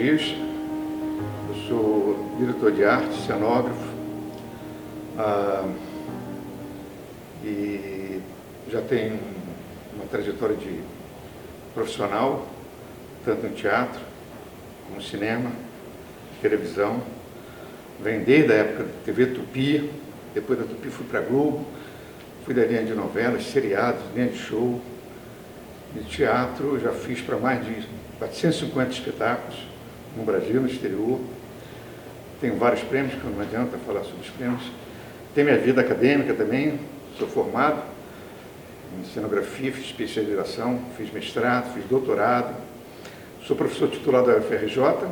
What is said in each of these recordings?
Dias, eu sou diretor de arte, cenógrafo, e já tenho uma trajetória de profissional, tanto no teatro, como cinema, televisão. Venho desde a época da TV Tupi, depois da Tupi fui para a Globo, fui da linha de novelas, seriados, linha de show. De teatro, já fiz para mais de 450 espetáculos no Brasil, no exterior. Tenho vários prêmios, que não adianta falar sobre os prêmios. Tenho minha vida acadêmica também, sou formado em cenografia, fiz especialização, fiz mestrado, fiz doutorado. Sou professor titular da UFRJ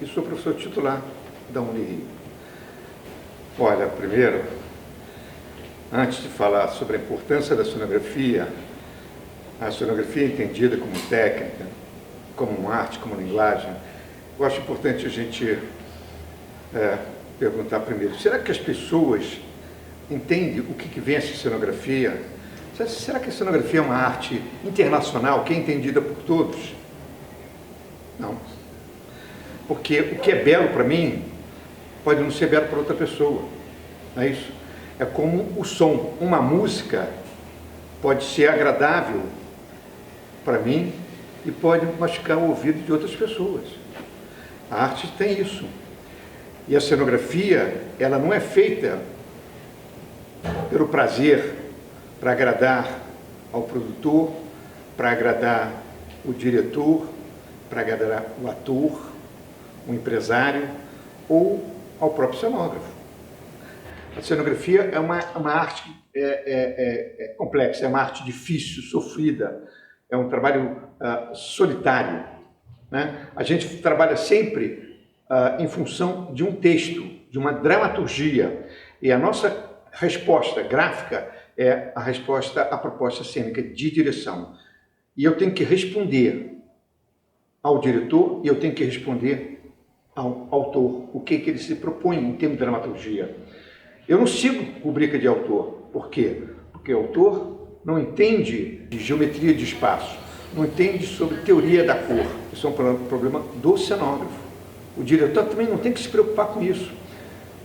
e sou professor titular da Unirio. Olha, primeiro, antes de falar sobre a importância da cenografia, a cenografia é entendida como técnica, como uma arte, como linguagem, eu acho importante a gente perguntar primeiro, será que as pessoas entendem o que vem essa cenografia? Será que a cenografia é uma arte internacional, que é entendida por todos? Não. Porque o que é belo para mim pode não ser belo para outra pessoa, não é isso? É como o som, uma música pode ser agradável para mim e pode machucar o ouvido de outras pessoas. A arte tem isso. E a cenografia, ela não é feita pelo prazer, para agradar ao produtor, para agradar o diretor, para agradar o ator, o empresário ou ao próprio cenógrafo. A cenografia é uma arte complexa, é uma arte difícil, sofrida, é um trabalho solitário, né? A gente trabalha sempre em função de um texto, de uma dramaturgia, e a nossa resposta gráfica é a resposta à proposta cênica de direção. E eu tenho que responder ao diretor e eu tenho que responder ao autor, o que ele se propõe em termos de dramaturgia. Eu não sigo rubrica de autor. Por quê? Porque o autor não entende de geometria de espaço, não entende sobre teoria da cor. Isso é um problema do cenógrafo. O diretor também não tem que se preocupar com isso,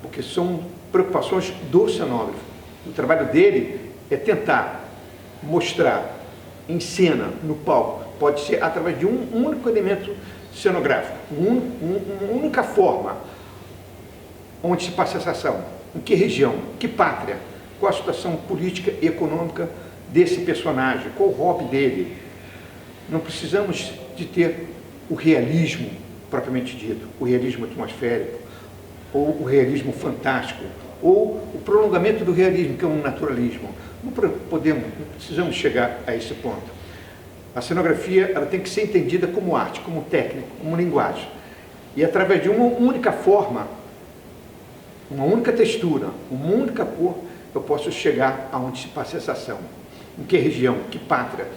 porque são preocupações do cenógrafo. O trabalho dele é tentar mostrar em cena, no palco, pode ser através de um único elemento cenográfico, uma única forma onde se passa essa ação. Em que região, que pátria, qual a situação política e econômica desse personagem, qual o hobby dele. Não precisamos de ter o realismo propriamente dito, o realismo atmosférico, ou o realismo fantástico, ou o prolongamento do realismo, que é um naturalismo. Não precisamos chegar a esse ponto. A cenografia, ela tem que ser entendida como arte, como técnica, como linguagem. E através de uma única forma, uma única textura, uma única cor, eu posso chegar aonde se passa essa ação. Em que região, que pátria,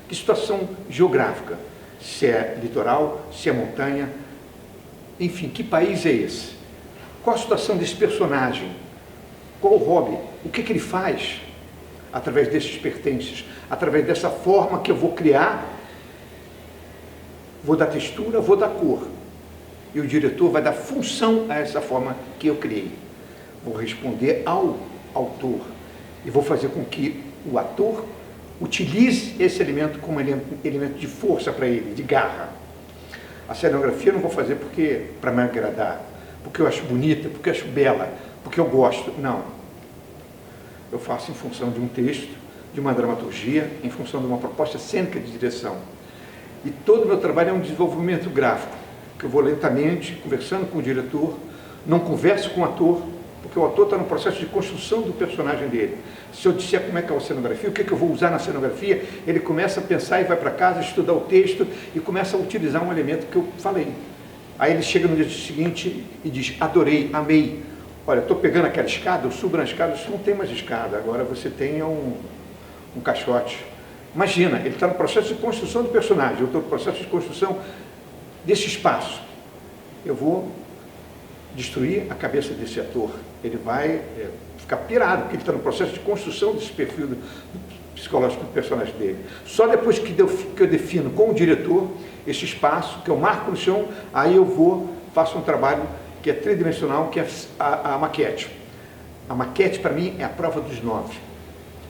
que situação geográfica, se é litoral, se é montanha, enfim, que país é esse? Qual a situação desse personagem? Qual o hobby? O que ele faz através desses pertences? Através dessa forma que eu vou criar, vou dar textura, vou dar cor. E o diretor vai dar função a essa forma que eu criei. Vou responder ao autor e vou fazer com que o ator utilize esse elemento como elemento de força para ele, de garra. A cenografia eu não vou fazer para me agradar, porque eu acho bonita, porque eu acho bela, porque eu gosto. Não. Eu faço em função de um texto, de uma dramaturgia, em função de uma proposta cênica de direção. E todo o meu trabalho é um desenvolvimento gráfico, que eu vou lentamente, conversando com o diretor, não converso com o ator, porque o ator está no processo de construção do personagem dele. Se eu disser como é que é a cenografia, o que eu vou usar na cenografia, ele começa a pensar e vai para casa, estudar o texto e começa a utilizar um elemento que eu falei. Aí ele chega no dia seguinte e diz, adorei, amei. Olha, estou pegando aquela escada, eu subo na escada, você não tem mais escada, agora você tem um caixote. Imagina, ele está no processo de construção do personagem, eu estou no processo de construção desse espaço. Eu vou destruir a cabeça desse ator. Ele vai ficar pirado, porque ele está no processo de construção desse perfil psicológico do personagem dele. Só depois que eu defino com o diretor, esse espaço, que eu marco no chão, aí eu faço um trabalho que é tridimensional, que é a maquete. A maquete, para mim, é a prova dos 9.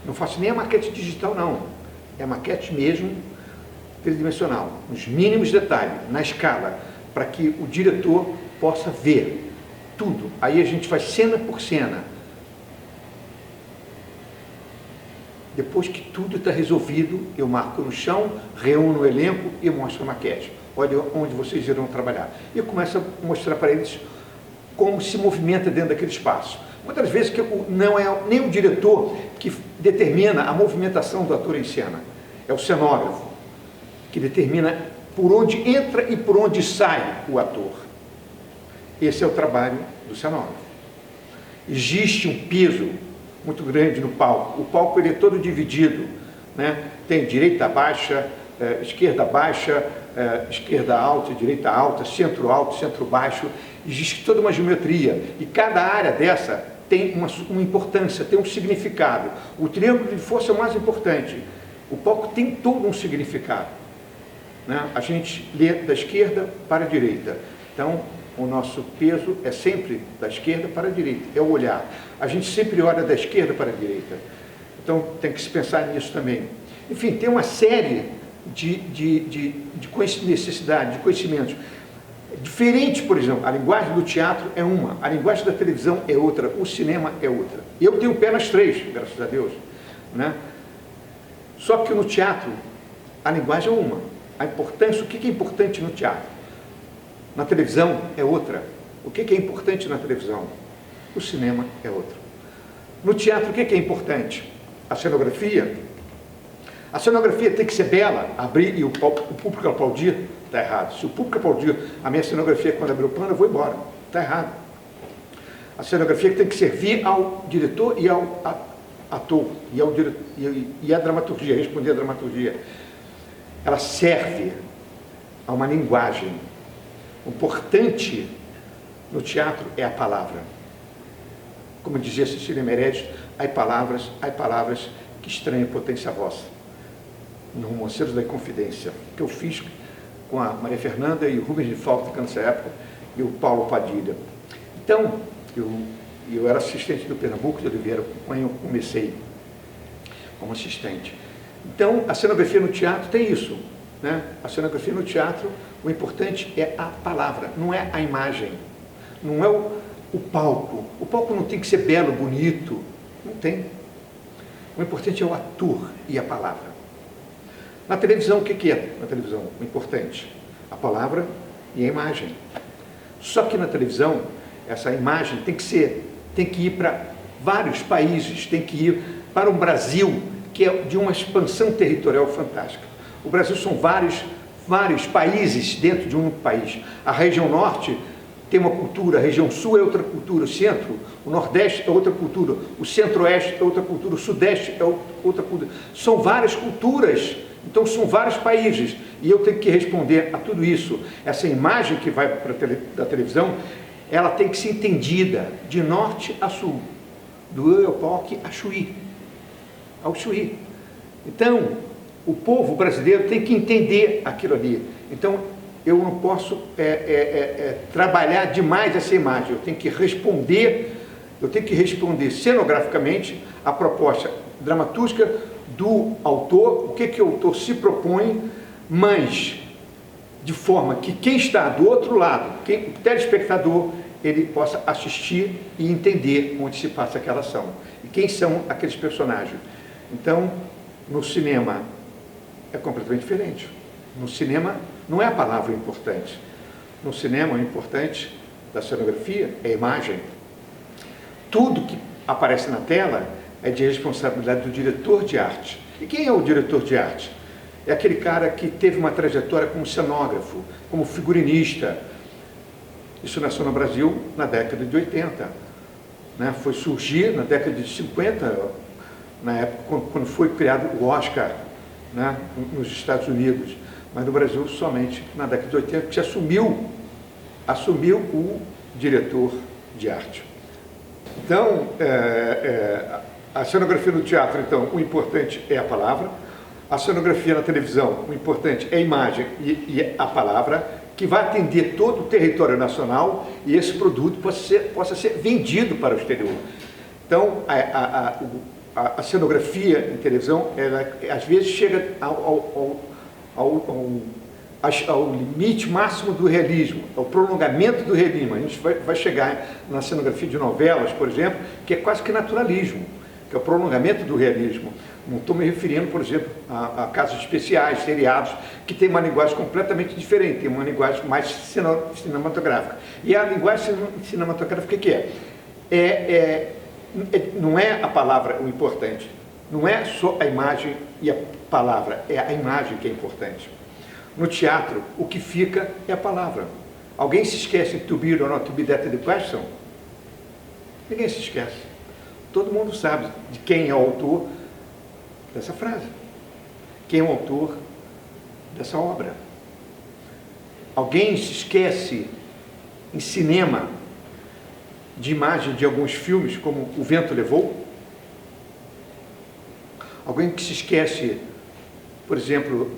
Não faço nem a maquete digital, não. É a maquete mesmo, tridimensional, nos mínimos detalhes, na escala, para que o diretor possa ver tudo. Aí a gente faz cena por cena. Depois que tudo está resolvido, eu marco no chão, reúno o elenco e mostro a maquete. Olha onde vocês irão trabalhar. E eu começo a mostrar para eles como se movimenta dentro daquele espaço. Muitas vezes que não é nem o diretor que determina a movimentação do ator em cena, é o cenógrafo, que determina por onde entra e por onde sai o ator. Esse é o trabalho do cenógrafo. Existe um peso muito grande no palco. O palco ele é todo dividido, né? Tem direita baixa, esquerda baixa, esquerda alta, direita alta, centro centro baixo. Existe toda uma geometria e cada área dessa tem uma importância, tem um significado. O triângulo de força é o mais importante. O palco tem todo um significado, né? A gente lê da esquerda para a direita. Então, o nosso peso é sempre da esquerda para a direita, é o olhar. A gente sempre olha da esquerda para a direita. Então, tem que se pensar nisso também. Enfim, tem uma série de necessidade, de conhecimentos. Diferente, por exemplo, a linguagem do teatro é uma, a linguagem da televisão é outra, o cinema é outra. Eu tenho o pé nas três, graças a Deus, né? Só que no teatro, a linguagem é uma. A importância, o que é importante no teatro? Na televisão é outra. O que é importante na televisão? O cinema é outro. No teatro, o que é importante? A cenografia. A cenografia tem que ser bela, abrir e o público aplaudir, está errado. Se o público aplaudir a minha cenografia quando abrir o plano, eu vou embora, está errado. A cenografia tem que servir ao diretor e ao ator, e à dramaturgia, responder à dramaturgia. Ela serve a uma linguagem. O importante no teatro é a palavra. Como dizia Cecília Meirelles, há palavras que estranham potência vossa. No Romanceiros da Inconfidência, que eu fiz com a Maria Fernanda e o Rubens de Falta nessa época, e o Paulo Padilha. Então, eu era assistente do Pernambuco de Oliveira, quando eu comecei como assistente. Então, a cenografia no teatro tem isso, né? A cenografia no teatro, o importante é a palavra, não é a imagem, não é o palco. O palco não tem que ser belo, bonito, não tem. O importante é o ator e a palavra. Na televisão, o que é na televisão? O importante, a palavra e a imagem. Só que na televisão, essa imagem tem que ir para vários países, tem que ir para o Brasil, que é de uma expansão territorial fantástica. O Brasil são vários países dentro de um país. A região norte tem uma cultura, a região sul é outra cultura, o centro, o nordeste é outra cultura, o centro-oeste é outra cultura, o sudeste é outra cultura. São várias culturas, então são vários países, e eu tenho que responder a tudo isso. Essa imagem que vai da televisão, ela tem que ser entendida de norte a sul, do Oiapoque a Chuí, ao Chuí. Então, o povo brasileiro tem que entender aquilo ali. Então, eu não posso trabalhar demais essa imagem, eu tenho que responder cenograficamente a proposta dramatúrgica do autor, o que o autor se propõe, mas de forma que quem está do outro lado, o telespectador, ele possa assistir e entender onde se passa aquela ação. E quem são aqueles personagens. Então, no cinema é completamente diferente. No cinema não é a palavra importante. No cinema o importante da cenografia é a imagem. Tudo que aparece na tela é de responsabilidade do diretor de arte. E quem é o diretor de arte? É aquele cara que teve uma trajetória como cenógrafo, como figurinista. Isso nasceu no Brasil na década de 80. Né? Foi surgir na década de 50, na época quando foi criado o Oscar, né? Nos Estados Unidos. Mas no Brasil somente na década de 80, que se assumiu o diretor de arte. Então, a cenografia no teatro, então, o importante é a palavra, A cenografia na televisão, o importante é a imagem e a palavra, que vai atender todo o território nacional e esse produto possa ser vendido para o exterior. Então, a cenografia em televisão, ela às vezes chega ao limite máximo do realismo, ao prolongamento do realismo. A gente vai chegar na cenografia de novelas, por exemplo, que é quase que naturalismo, que é o prolongamento do realismo. Não estou me referindo, por exemplo, a casos especiais, seriados, que tem uma linguagem completamente diferente, tem uma linguagem mais cinematográfica. E a linguagem cinematográfica, o que é? Não é a palavra o importante, não é só a imagem e a palavra, é a imagem que é importante. No teatro, o que fica é a palavra. Alguém se esquece to be or not to be that the question? Ninguém se esquece. Todo mundo sabe de quem é o autor dessa frase. Quem é o autor dessa obra? Alguém se esquece em cinema de imagem de alguns filmes, como O Vento Levou? Alguém que se esquece, por exemplo,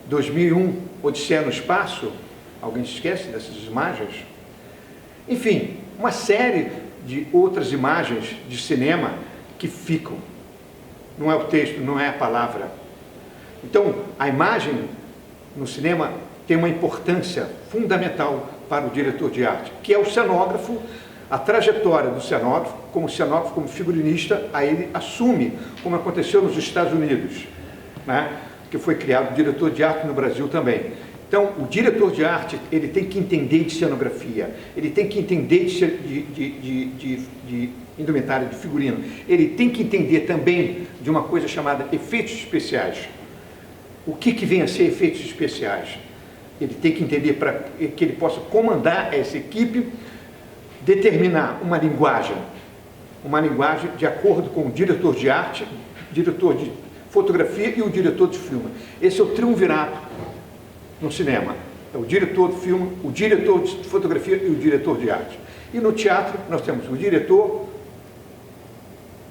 2001, Odisseia no Espaço? Alguém se esquece dessas imagens? Enfim, uma série de outras imagens de cinema que ficam. Não é o texto, não é a palavra. Então, a imagem no cinema tem uma importância fundamental para o diretor de arte, que é o cenógrafo, a trajetória do cenógrafo, como figurinista, aí ele assume, como aconteceu nos Estados Unidos, né? Que foi criado o diretor de arte no Brasil também. Então, o diretor de arte, ele tem que entender de cenografia, ele tem que entender de indumentária, de figurino, ele tem que entender também de uma coisa chamada efeitos especiais. O que vem a ser efeitos especiais? Ele tem que entender para que ele possa comandar essa equipe, determinar uma linguagem de acordo com o diretor de arte, diretor de fotografia e o diretor de filme. Esse é o triunvirato no cinema. É o diretor de filme, o diretor de fotografia e o diretor de arte. E no teatro nós temos o diretor,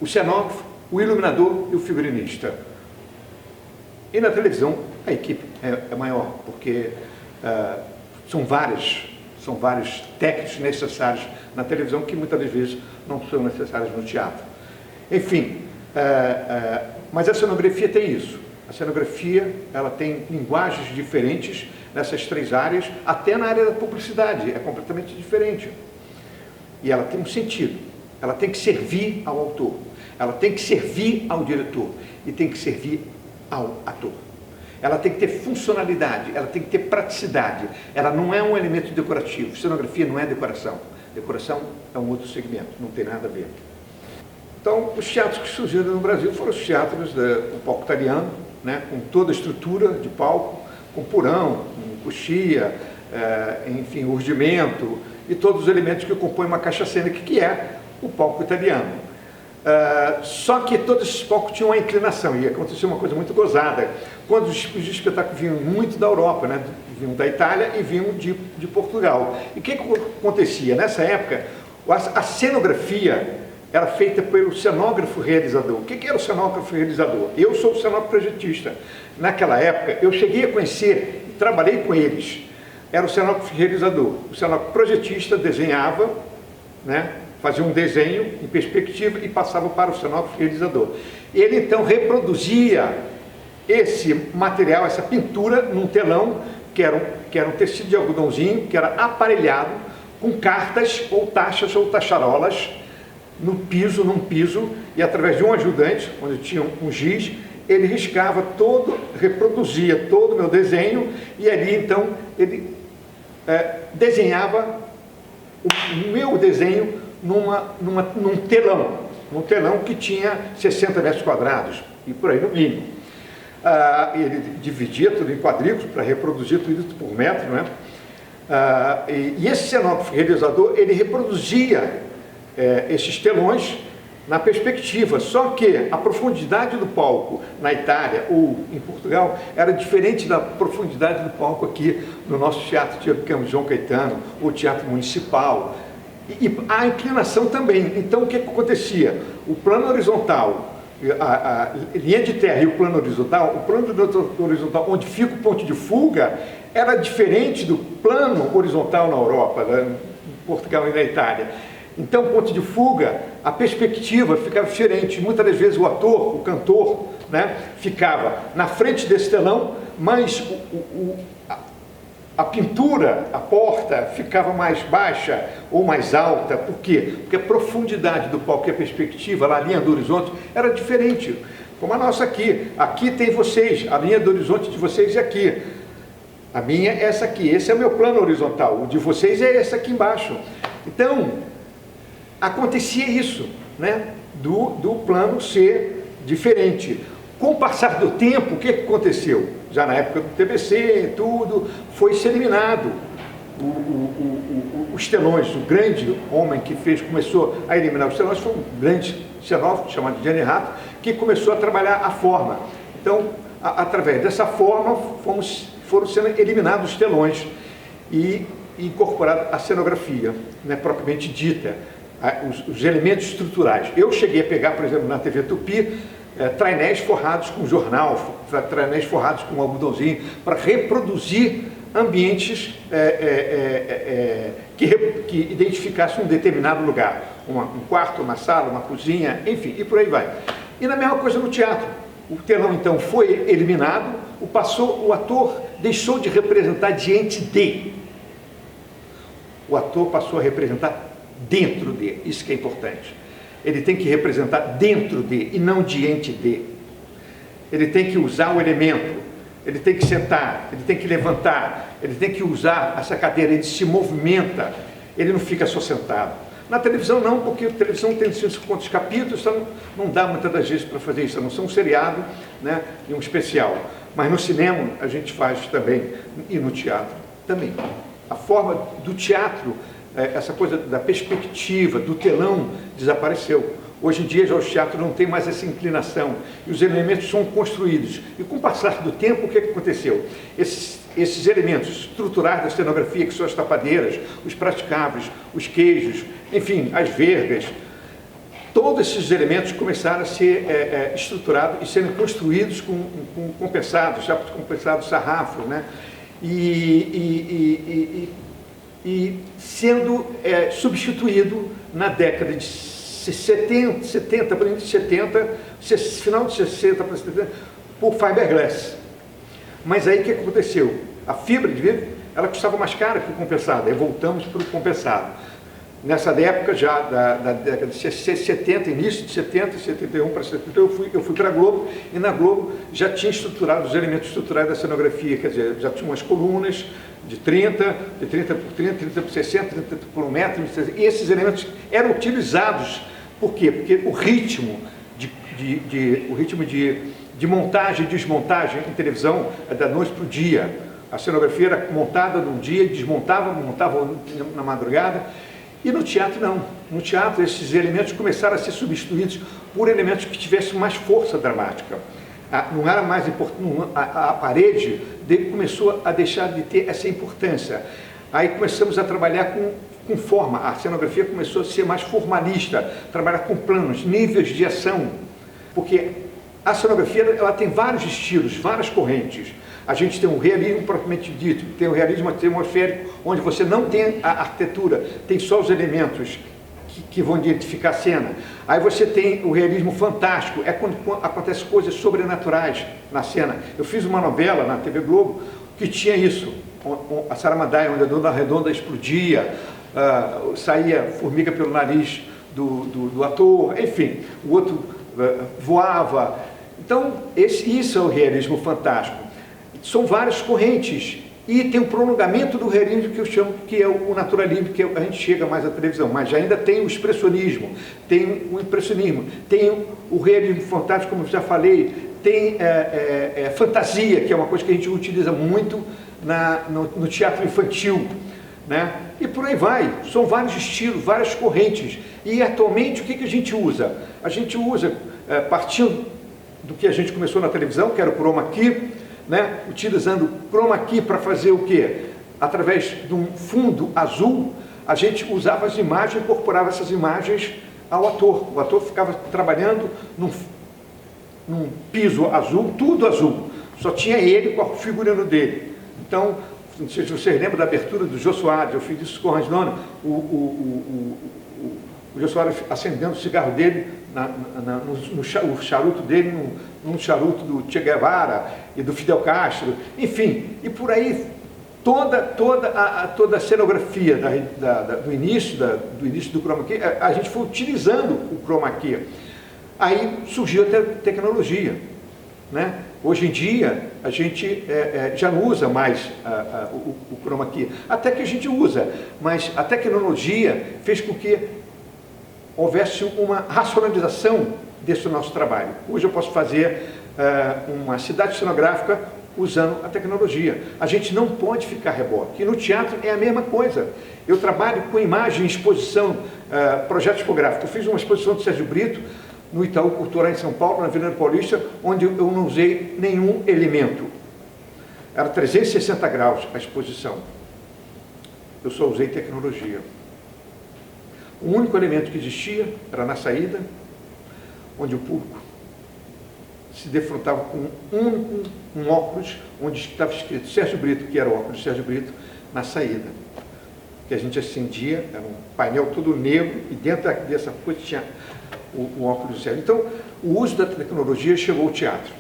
o cenógrafo, o iluminador e o figurinista. E na televisão a equipe é maior, porque são vários técnicos necessários na televisão que muitas das vezes não são necessários no teatro. Enfim, mas a cenografia tem isso. A cenografia, ela tem linguagens diferentes nessas três áreas, até na área da publicidade, é completamente diferente. E ela tem um sentido, ela tem que servir ao autor, ela tem que servir ao diretor e tem que servir ao ator. Ela tem que ter funcionalidade, ela tem que ter praticidade, ela não é um elemento decorativo, cenografia não é decoração, decoração é um outro segmento, não tem nada a ver. Então, os teatros que surgiram no Brasil foram os teatros do palco italiano, né, com toda a estrutura de palco, com porão, com coxia, enfim, urdimento e todos os elementos que compõem uma caixa cênica, que é o palco italiano. Só que todos esses palcos tinham uma inclinação, e aconteceu uma coisa muito gozada. Quando os espetáculos vinham muito da Europa, né, vinham da Itália e vinham de Portugal. E o que acontecia? Nessa época, a cenografia era feita pelo cenógrafo realizador. O que era o cenógrafo realizador? Eu sou o cenógrafo projetista. Naquela época, eu cheguei a conhecer, trabalhei com eles. Era o cenógrafo realizador. O cenógrafo projetista desenhava, né, fazia um desenho em perspectiva e passava para o cenógrafo realizador. Ele então reproduzia esse material, essa pintura, num telão que era um tecido de algodãozinho, que era aparelhado com cartas ou taxas ou tacharolas num piso, e através de um ajudante, onde tinha um giz, ele riscava todo, reproduzia todo o meu desenho, e ali então ele desenhava o meu desenho num telão que tinha 60 metros quadrados, e por aí no mínimo. Ele dividia tudo em quadrículos para reproduzir tudo isso por metro, né? E esse cenógrafo realizador, ele reproduzia esses telões na perspectiva, só que a profundidade do palco na Itália ou em Portugal era diferente da profundidade do palco aqui no nosso teatro de João Caetano, ou teatro municipal, e a inclinação também. Então o que acontecia? O plano horizontal a linha de terra e o plano horizontal horizontal, onde fica o ponto de fuga, era diferente do plano horizontal na Europa, né, em Portugal e na Itália. Então, ponto de fuga, a perspectiva ficava diferente. Muitas das vezes o ator, o cantor, né, ficava na frente desse telão, mas a pintura, a porta, ficava mais baixa ou mais alta. Por quê? Porque a profundidade do palco e a perspectiva, lá, a linha do horizonte, era diferente. Como a nossa aqui. Aqui tem vocês, a linha do horizonte de vocês é aqui. A minha é essa aqui, esse é o meu plano horizontal. O de vocês é esse aqui embaixo. Então, acontecia isso, né? Do plano ser diferente. Com o passar do tempo, o que aconteceu? Já na época do TBC, tudo, foi se eliminado. Os telões, o grande homem que começou a eliminar os telões foi um grande cenógrafo chamado Gianni Rato, que começou a trabalhar a forma. Então, através dessa forma, foram sendo eliminados os telões e incorporada a cenografia, né, propriamente dita, os elementos estruturais. Eu cheguei a pegar, por exemplo, na TV Tupi, trainéis forrados com jornal, trainéis forrados com algodãozinho, para reproduzir ambientes que identificassem um determinado lugar. Um quarto, uma sala, uma cozinha, enfim, e por aí vai. E na mesma coisa no teatro. O telão, então, foi eliminado, o ator deixou de representar diante de. O ator passou a representar dentro de. Isso que é importante. Ele tem que representar dentro de e não diante de. Ele tem que usar o elemento, ele tem que sentar, ele tem que levantar, ele tem que usar essa cadeira, ele se movimenta, ele não fica só sentado. Na televisão não, porque a televisão tem 5 quantos capítulos, então não dá muitas das vezes para fazer isso, a não ser um seriado, né, e um especial. Mas no cinema a gente faz também, e no teatro também. A forma do teatro, essa coisa da perspectiva, do telão, desapareceu. Hoje em dia já o teatro não tem mais essa inclinação e os elementos são construídos. E com o passar do tempo, o que aconteceu? Esses elementos estruturais da cenografia, que são as tapadeiras, os praticáveis, os queijos, enfim, as vergas, todos esses elementos começaram a ser estruturados e sendo construídos com compensados, chapas compensados, sarrafos, né? E sendo substituído na década de 70 para 70, final de 60 para 70, por fiberglass. Mas aí o que aconteceu? A fibra de vidro, ela custava mais cara que o compensado, aí voltamos para o compensado. Nessa época já, da década de 70, início de 70, 71 para 71, eu fui para a Globo, e na Globo já tinha estruturado os elementos estruturais da cenografia, quer dizer, já tinha umas colunas de 30 por 30, 30 por 60, 30 por 1 metro, e esses elementos eram utilizados, por quê? Porque o ritmo de montagem e desmontagem em televisão é da noite para o dia. A cenografia era montada num dia, montava na madrugada. E no teatro não. No teatro esses elementos começaram a ser substituídos por elementos que tivessem mais força dramática. Não era mais importante, a parede começou a deixar de ter essa importância. Aí começamos a trabalhar com forma, a cenografia começou a ser mais formalista, trabalhar com planos, níveis de ação, porque a cenografia ela tem vários estilos, várias correntes. A gente tem o realismo propriamente dito, tem o realismo atmosférico, onde você não tem a arquitetura, tem só os elementos que vão identificar a cena. Aí você tem o realismo fantástico, é quando acontecem coisas sobrenaturais na cena. Eu fiz uma novela na TV Globo que tinha isso, a Saramandaia, onde a Dona Redonda explodia, saía formiga pelo nariz do ator, enfim, o outro voava. Então, isso é o realismo fantástico. São várias correntes e tem o prolongamento do realismo que eu chamo, que é o naturalismo, que a gente chega mais à televisão, mas ainda tem o expressionismo, tem o impressionismo, tem o realismo fantástico, como eu já falei, tem fantasia, que é uma coisa que a gente utiliza muito no teatro infantil, né? E por aí vai, são vários estilos, várias correntes. E atualmente o que a gente usa? A gente usa, partindo do que a gente começou na televisão, que era o chroma key, né? Utilizando o chroma key para fazer o quê? Através de um fundo azul, a gente usava as imagens, incorporava essas imagens ao ator. O ator ficava trabalhando num piso azul, tudo azul. Só tinha ele com o figurino dele. Então, não sei se vocês lembram da abertura do Jô Soares, eu fiz isso com o Hans Donner, o Jô Soares acendendo o cigarro dele, no charuto dele, num charuto do Che Guevara e do Fidel Castro, enfim, e por aí toda a cenografia do início do chroma key, a gente foi utilizando o chroma key. Aí surgiu a tecnologia, né? Hoje em dia, a gente já não usa mais o chroma key, até que a gente usa, mas a tecnologia fez com que houvesse uma racionalização desse nosso trabalho. Hoje eu posso fazer uma cidade cenográfica usando a tecnologia. A gente não pode ficar reboque. E no teatro é a mesma coisa. Eu trabalho com imagem, exposição, projeto tipográfico. Eu fiz uma exposição de Sérgio Brito, no Itaú Cultural em São Paulo, na Avenida Paulista, onde eu não usei nenhum elemento. Era 360 graus a exposição. Eu só usei tecnologia. O único elemento que existia era na saída, onde o público se defrontava com um óculos, onde estava escrito Sérgio Brito, que era o óculos de Sérgio Brito, na saída. Que a gente acendia, era um painel todo negro, e dentro dessa coisa tinha o óculos de Sérgio. Então, o uso da tecnologia chegou ao teatro.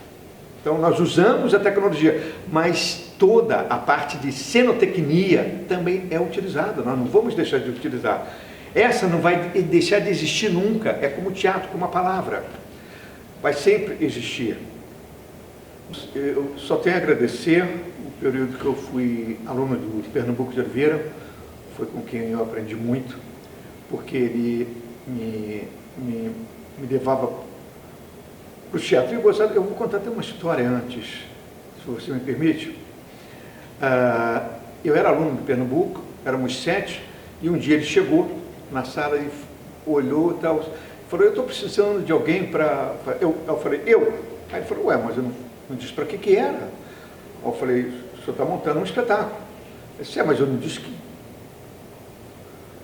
Então, nós usamos a tecnologia, mas toda a parte de cenotecnia também é utilizada, nós não vamos deixar de utilizar. Essa não vai deixar de existir nunca, é como o teatro, como a palavra. Vai sempre existir. Eu só tenho a agradecer o período que eu fui aluno do Pernambuco de Oliveira, foi com quem eu aprendi muito, porque ele me levava para o teatro. Eu vou contar até uma história antes, se você me permite. Eu era aluno do Pernambuco, éramos 7, e um dia ele chegou na sala e olhou e tal, falou, eu estou precisando de alguém para... Eu falei, eu? Aí ele falou, ué, mas eu não disse para que era. Aí eu falei, o senhor está montando um espetáculo. Ele disse, mas eu não disse que...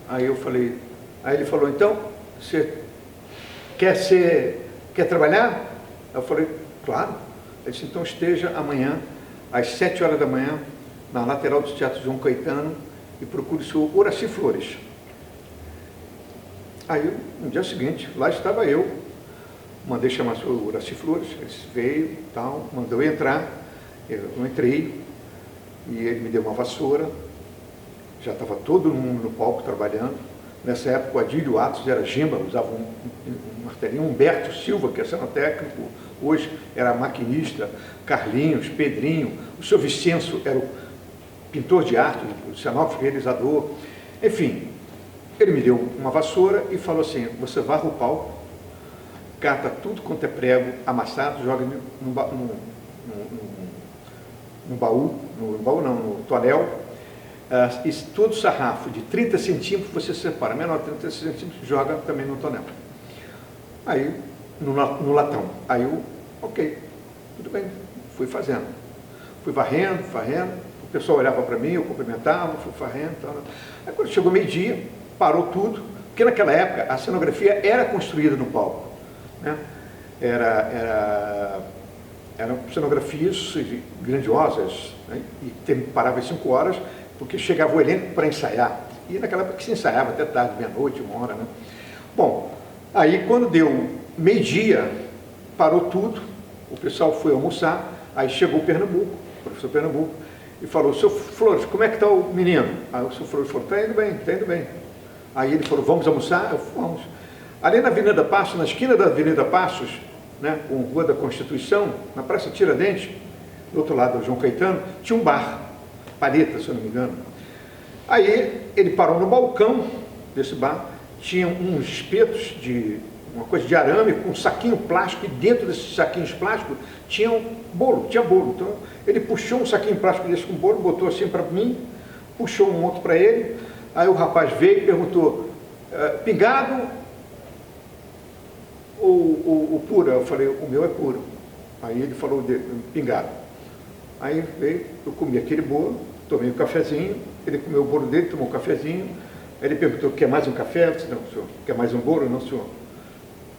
Aí eu falei, aí ele falou, então, você quer trabalhar? Aí eu falei, claro. Ele disse, então esteja amanhã, às 7 horas da manhã, na lateral do Teatro João Caetano, e procure o senhor Horaci Flores. Aí, no dia seguinte, lá estava eu, mandei chamar o senhor Horaci Flores, ele veio, tal, mandou eu entrar, eu entrei, e ele me deu uma vassoura, já estava todo mundo no palco trabalhando. Nessa época, o Adílio Atos era gimba, usava um martelinho, Humberto Silva, que é cenotécnico, hoje era maquinista, Carlinhos, Pedrinho, o seu Vicenço era o pintor de arte, o cenógrafo realizador, enfim. Ele me deu uma vassoura e falou assim, você varra o palco, cata tudo quanto é prego amassado, joga no baú, no tonel, e todo sarrafo de 30 centímetros você separa, menor de 30 centímetros, joga também no tonel. Aí, no latão. Aí eu, ok, tudo bem, fui fazendo. Fui varrendo, o pessoal olhava para mim, eu cumprimentava, fui varrendo. Aí quando chegou meio-dia, parou tudo, porque naquela época a cenografia era construída no palco, né? Eram cenografias grandiosas, né? E parava às 5 horas, porque chegava o elenco para ensaiar, e naquela época se ensaiava até tarde, meia-noite, 1 hora, né? Bom, aí quando deu meio-dia, parou tudo, o pessoal foi almoçar, aí chegou o professor Pernambuco, e falou, seu Flores, como é que está o menino? Aí o seu Flores falou, está indo bem. Aí ele falou, vamos almoçar? Eu falei, vamos. Ali na Avenida Passos, na esquina da Avenida Passos, né, com Rua da Constituição, na Praça Tiradentes, do outro lado do João Caetano, tinha um bar, Paleta, se eu não me engano. Aí ele parou no balcão desse bar, tinha uns espetos de uma coisa de arame com um saquinho plástico, e dentro desses saquinhos plásticos tinha bolo. Então ele puxou um saquinho plástico desse com bolo, botou assim para mim, puxou um outro para ele. Aí o rapaz veio e perguntou, pingado ou pura? Eu falei, o meu é puro. Aí ele falou, pingado. Aí veio, eu comi aquele bolo, tomei um cafezinho, ele comeu o bolo dele, tomou um cafezinho. Aí ele perguntou, quer mais um café? Eu disse, não, senhor. Quer mais um bolo? Não, senhor.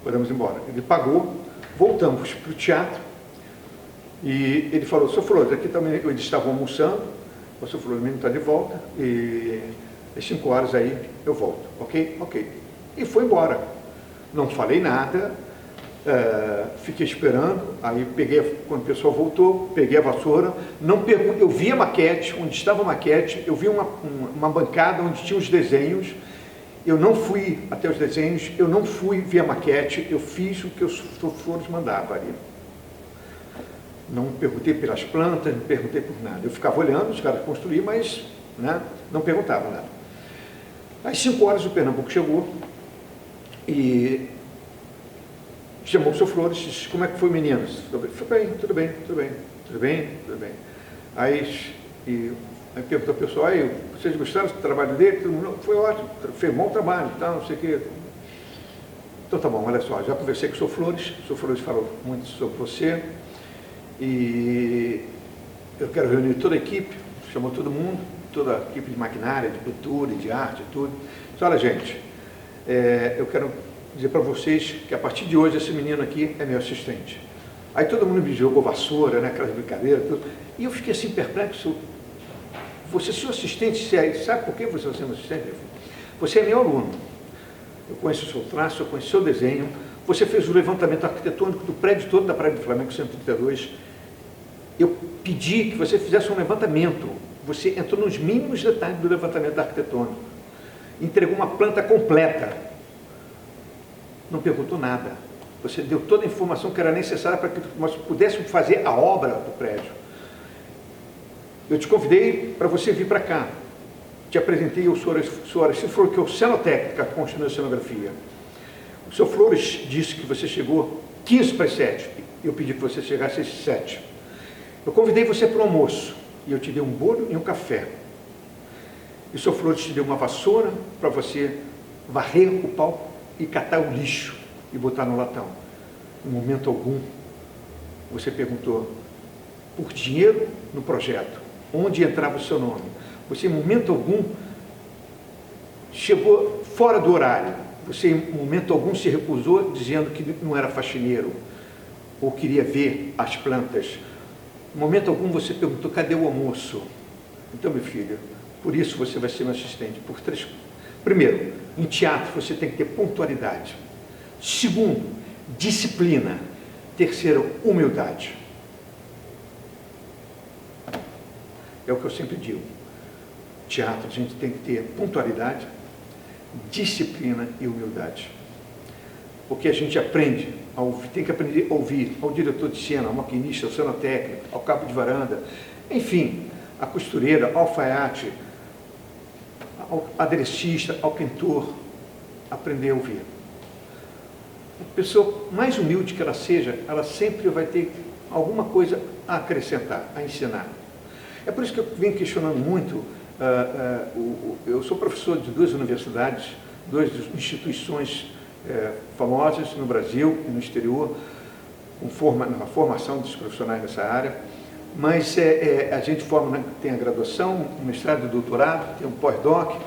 Podemos ir embora. Ele pagou, voltamos para o teatro e ele falou, Sr. Flores, aqui também eles estavam almoçando, o Sr. Flores mesmo está de volta e às 5 horas aí eu volto, ok? Ok. E foi embora. Não falei nada, fiquei esperando, aí quando o pessoal voltou, peguei a vassoura, eu vi a maquete, onde estava a maquete, eu vi uma bancada onde tinha os desenhos, eu não fui até os desenhos, eu não fui ver a maquete, eu fiz o que os Flores mandavam ali. Não perguntei pelas plantas, não perguntei por nada. Eu ficava olhando os caras construir, mas né, não perguntava nada. Às 5 horas o Pernambuco chegou e chamou o Sr. Flores e disse, como é que foi, meninos? Foi bem, tudo bem, tudo bem, tudo bem, tudo bem. Aí perguntou ao pessoal, aí, vocês gostaram do trabalho dele? Foi ótimo, fez um bom trabalho, tá, não sei o quê. Então tá bom, olha só, já conversei com o Sr. Flores falou muito sobre você e eu quero reunir toda a equipe, chamou todo mundo, toda a equipe de maquinária, de cultura, de arte, tudo. Disse, olha gente, eu quero dizer para vocês que a partir de hoje esse menino aqui é meu assistente. Aí todo mundo me jogou vassoura, né, aquelas brincadeiras, tudo. E eu fiquei assim perplexo. Você é seu assistente, sabe por que você é seu assistente? Você é meu aluno. Eu conheço o seu traço, eu conheço o seu desenho. Você fez o levantamento arquitetônico do prédio todo da Praia do Flamengo 132. Eu pedi que você fizesse um levantamento. Você entrou nos mínimos detalhes do levantamento arquitetônico. Entregou uma planta completa. Não perguntou nada. Você deu toda a informação que era necessária para que nós pudéssemos fazer a obra do prédio. Eu te convidei para você vir para cá. Te apresentei o senhor falou que é o cenotécnico que construiu a cenografia. O senhor Flores disse que você chegou 15 para as 7. Eu pedi que você chegasse às 7. Eu convidei você para o almoço. E eu te dei um bolo e um café. E o senhor Flores te deu uma vassoura para você varrer o palco e catar o lixo e botar no latão. Em momento algum, você perguntou por dinheiro no projeto, onde entrava o seu nome. Você, em momento algum, chegou fora do horário. Você, em momento algum, se recusou, dizendo que não era faxineiro, ou queria ver as plantas. Em momento algum, você perguntou, cadê o almoço? Então, meu filho, por isso você vai ser meu assistente. Primeiro, em teatro você tem que ter pontualidade. Segundo, disciplina. Terceiro, humildade. É o que eu sempre digo. Teatro, a gente tem que ter pontualidade, disciplina e humildade. Porque a gente aprende, tem que aprender a ouvir ao diretor de cena, ao maquinista, ao cenotécnico, ao cabo de varanda, enfim, à costureira, ao alfaiate, ao aderecista, ao pintor, aprender a ouvir. A pessoa mais humilde que ela seja, ela sempre vai ter alguma coisa a acrescentar, a ensinar. É por isso que eu venho questionando muito, eu sou professor de 2 universidades, 2 instituições famosas no Brasil e no exterior, na formação dos profissionais nessa área, mas a gente tem a graduação, o mestrado e o doutorado, tem um pós-doc,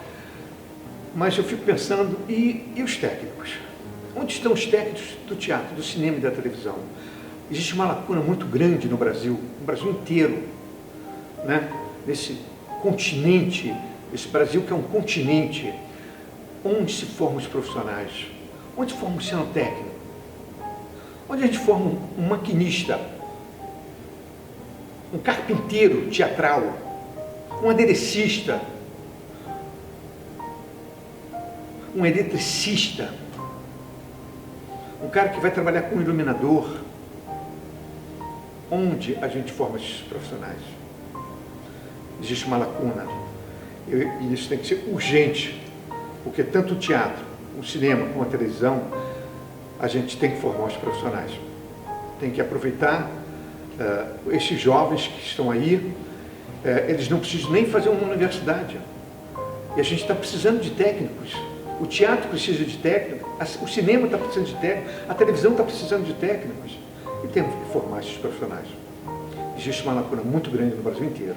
mas eu fico pensando, e os técnicos? Onde estão os técnicos do teatro, do cinema e da televisão? Existe uma lacuna muito grande no Brasil inteiro, né? Nesse continente, esse Brasil que é um continente, onde se formam os profissionais? Onde forma um cenotécnico? Onde a gente forma um maquinista? Um carpinteiro teatral? Um aderecista? Um eletricista? Um cara que vai trabalhar com iluminador? Onde a gente forma esses profissionais? Existe uma lacuna. E isso tem que ser urgente, porque tanto o teatro, o cinema como a televisão, a gente tem que formar os profissionais. Tem que aproveitar esses jovens que estão aí, eles não precisam nem fazer uma universidade. E a gente está precisando de técnicos. O teatro precisa de técnicos, o cinema está precisando de técnicos, a televisão está precisando de técnicos. E temos que formar esses profissionais. Existe uma lacuna muito grande no Brasil inteiro.